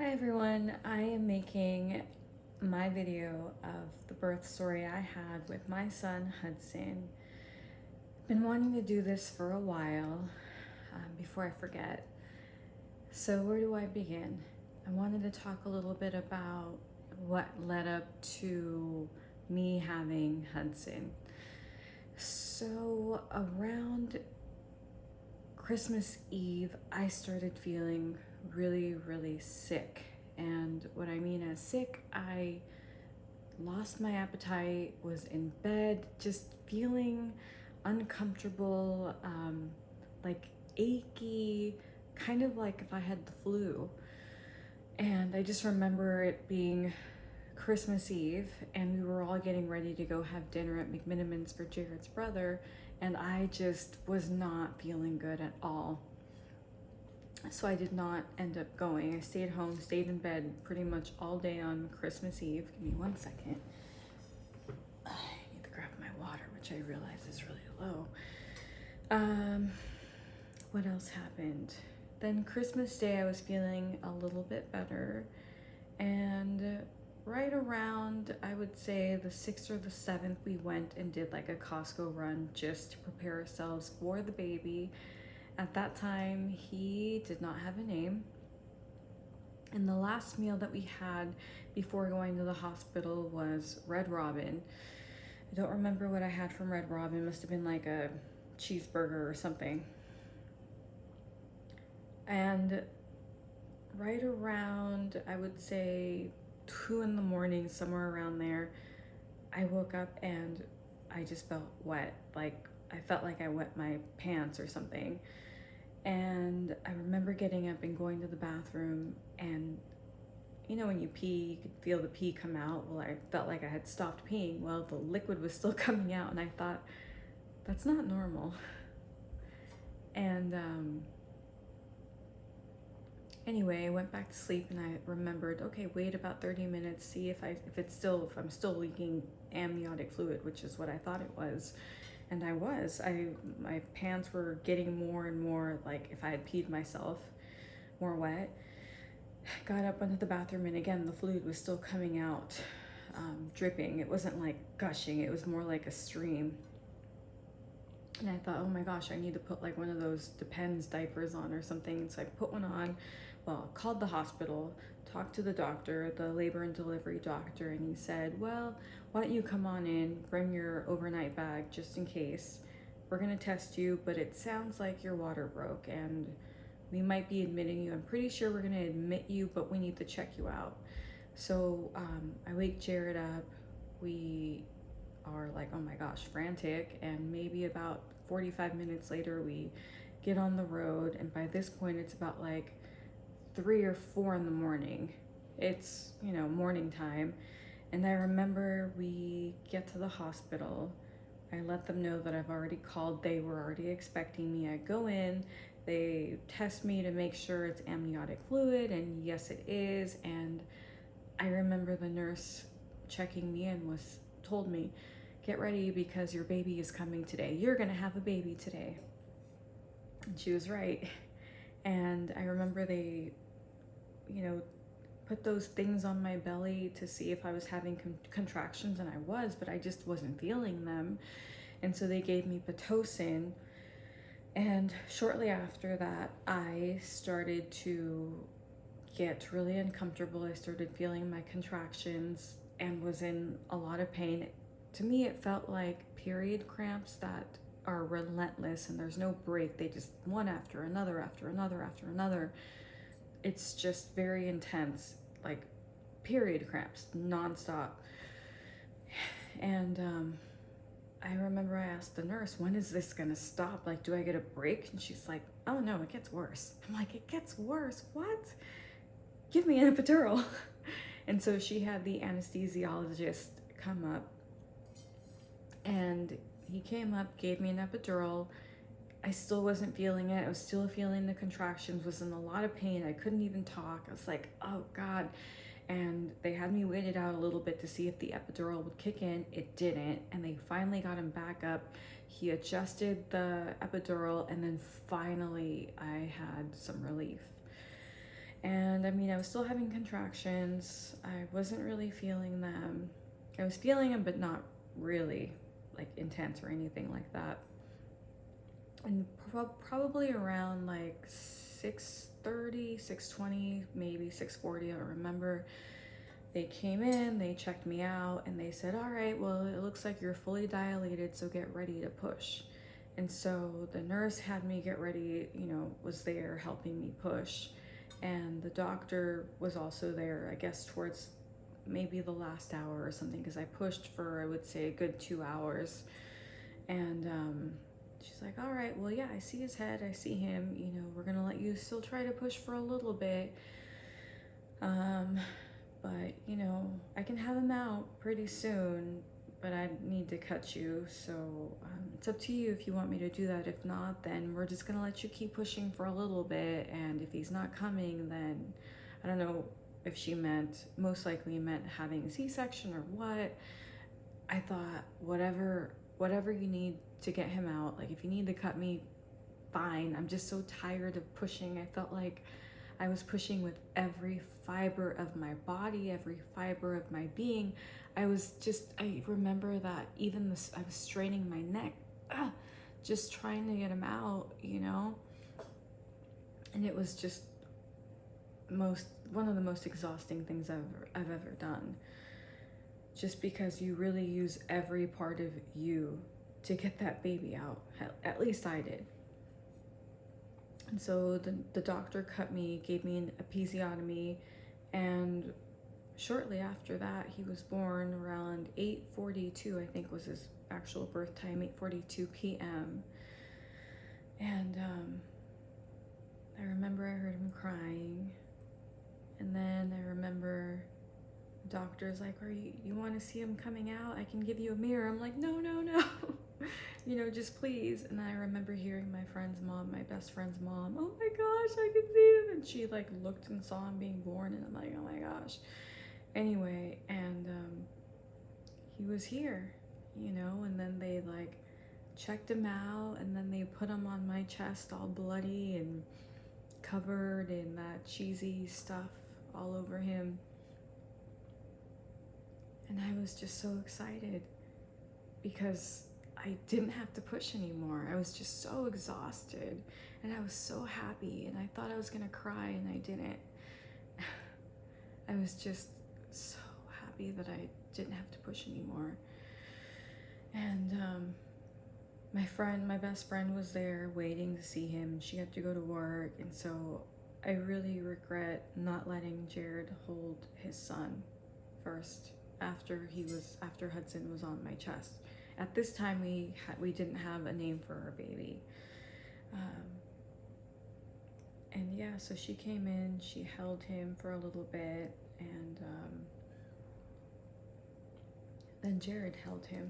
Hi everyone, I am making my video of the birth story I had with my son Hudson. Been wanting to do this for a while before I forget. So where do I begin? I wanted to talk a little bit about what led up to me having Hudson. So around Christmas Eve, I started feeling really sick. And what I mean as sick, I lost my appetite, was in bed, just feeling uncomfortable, like achy, kind of like if I had the flu. And I just remember it being Christmas Eve, and we were all getting ready to go have dinner at McMinniman's for Jared's brother, and I just was not feeling good at all. So I did not end up going. I stayed home, stayed in bed pretty much all day on Christmas Eve. Give me 1 second. I need to grab my water, which I realize is really low. What else happened? Then Christmas Day, I was feeling a little bit better. And right around, I would say the 6th or the 7th, we went and did like a Costco run just to prepare ourselves for the baby. At that time, he did not have a name. And the last meal that we had before going to the hospital was Red Robin. I don't remember what I had from Red Robin. It must have been like a cheeseburger or something. And right around, I would say 2 in the morning, somewhere around there, I woke up and I just felt wet. Like I felt like I wet my pants or something. And I remember getting up and going to the bathroom, and you know when you pee, you could feel the pee come out. Well, I felt like I had stopped peeing. Well, the liquid was still coming out, and I thought, that's not normal. And anyway, I went back to sleep, and I remembered, okay, wait about 30 minutes, see if I'm still leaking amniotic fluid, which is what I thought it was. And I was. My pants were getting more and more like if I had peed myself, more wet. Got up, went to the bathroom, and again, the fluid was still coming out, dripping. It wasn't like gushing, it was more like a stream. And I thought, oh my gosh, I need to put like one of those Depends diapers on or something. So I put one on, well, called the hospital, talked to the doctor, the labor and delivery doctor, and he said, well, why don't you come on in, bring your overnight bag just in case. We're gonna test you, but it sounds like your water broke and we might be admitting you. I'm pretty sure we're gonna admit you, but we need to check you out. So I wake Jared up. We are like, oh my gosh, frantic. And maybe about 45 minutes later, we get on the road. And by this point, it's about like 3 or 4 in the morning. It's, morning time. And I remember we get to the hospital. I let them know that I've already called. They were already expecting me. I go in, they test me to make sure it's amniotic fluid, and yes, it is. And I remember the nurse checking me in told me, get ready because your baby is coming today. You're gonna have a baby today. And she was right. And I remember they, put those things on my belly to see if I was having contractions, and I was, but I just wasn't feeling them. And so they gave me Pitocin. And shortly after that, I started to get really uncomfortable. I started feeling my contractions and was in a lot of pain. To me, it felt like period cramps that are relentless and there's no break. They just one after another, after another, after another. It's just very intense, like period cramps, nonstop. And I remember I asked the nurse, when is this gonna stop? Like, do I get a break? And she's like, oh no, it gets worse. I'm like, it gets worse? What? Give me an epidural. And so she had the anesthesiologist come up, and he came up, gave me an epidural. I still wasn't feeling it. I was still feeling the contractions, was in a lot of pain. I couldn't even talk. I was like, oh God. And they had me wait it out a little bit to see if the epidural would kick in. It didn't. And they finally got him back up. He adjusted the epidural, and then finally I had some relief. And I mean, I was still having contractions. I wasn't really feeling them. I was feeling them, but not really like intense or anything like that. And probably around like 6:30, 6:20, maybe 6:40, I don't remember. They came in, they checked me out, and they said, all right, well, it looks like you're fully dilated, so get ready to push. And so the nurse had me get ready, you know, was there helping me push. And the doctor was also there, I guess, towards maybe the last hour or something, because I pushed for, I would say, a good 2 hours. And she's like, all right, well, yeah, I see his head, I see him, you know, we're gonna let you still try to push for a little bit. But, you know, I can have him out pretty soon, but I need to cut you. So it's up to you if you want me to do that. If not, then we're just going to let you keep pushing for a little bit. And if he's not coming, then I don't know if she meant, most likely meant having a C-section or what. I thought, whatever you need to get him out, like if you need to cut me, fine. I'm just so tired of pushing. I felt like I was pushing with every fiber of my body, every fiber of my being. I remember that even this, I was straining my neck, just trying to get him out, you know? And it was just one of the most exhausting things I've ever done. Just because you really use every part of you to get that baby out. At least I did. And so the doctor cut me, gave me an episiotomy, and shortly after that, he was born around 8:42, I think was his actual birth time, 8:42 p.m. And I remember I heard him crying, and then I remember the doctor's like, you want to see him coming out? I can give you a mirror. I'm like, no. You know, just please. And I remember hearing my friend's mom, my best friend's mom, oh my gosh, I can see him. And she like looked and saw him being born, and I'm like, oh my gosh. Anyway, and he was here, you know, and then they like checked him out, and then they put him on my chest all bloody and covered in that cheesy stuff all over him. And I was just so excited because I didn't have to push anymore. I was just so exhausted, and I was so happy, and I thought I was gonna cry, and I didn't. I was just so happy that I didn't have to push anymore. And my best friend was there waiting to see him. She had to go to work, and so I really regret not letting Jared hold his son first after Hudson was on my chest. At this time, we didn't have a name for our baby. And yeah, so she came in, she held him for a little bit, and then Jared held him.